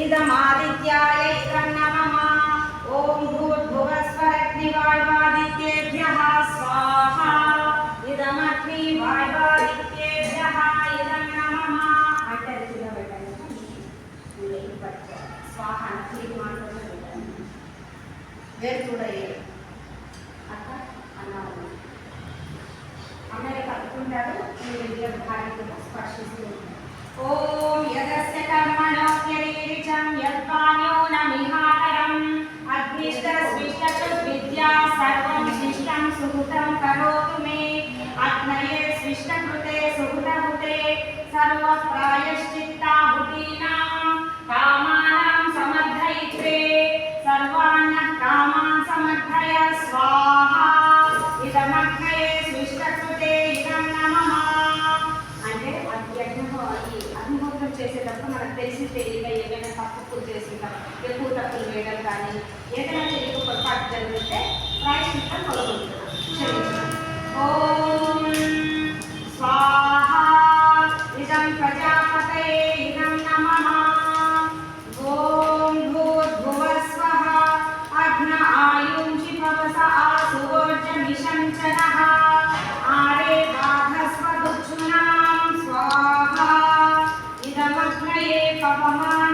इदमादित्याय इदं नमः ॐ भूर्भुवस्वरग्निवायुवादित्येभ्यः स्वाहा इदमग्निवायुवादित्येभ्यः इदं नमः అంటే కింద పెట్టండి స్వాహ అంటే మాత్రమే పెట్టండి వేరు చూడయ్యే అక్క అన్నారు అన్నయ్య కట్టుకుంటారు మీ విద్య భార్యను స్పర్శిస్తూ ఉంటారు ఓం యదస్య కర్మణో యరీరిచం యద్వాన్యో నమిహాకరం అగ్నిష్టస్విష్టతు విద్యా సర్వం శిష్టం సుహృతం కరోతు మే అగ్నయే స్విష్టకృతే సుహృతకృతే సర్వ ప్రాయశ్చిత్తాహుతీనాం కామానాం సమర్థయిత్రే సర్వాన్న కామాన్ సమర్థయ స్వాహా ఇదమగ్నయే స్విష్టకృతే ఇదం నమః అంటే అగ్నిహోత్రం చేసేటప్పుడు మనకు తెలిసి తెలియక ఏదైనా తప్పులు చేస్తుంటాం ఎక్కువ తప్పులు వేయడం కానీ ఏదైనా తెలియక పొరపాటు జరిగితే ప్రాయశ్చిత్తం కొలుకుంటున్నాం ఓం స్వాహా ఇదం ప్రజాపతయే ఇదం నమః ఓం భూర్భువస్వః అగ్న ఆయుంషి పవస ఆసువోర్జమిషంచనః ఆరే బాధస్వదుచ్చునాం స్వాహా ఇదమగ్నయే పవమాన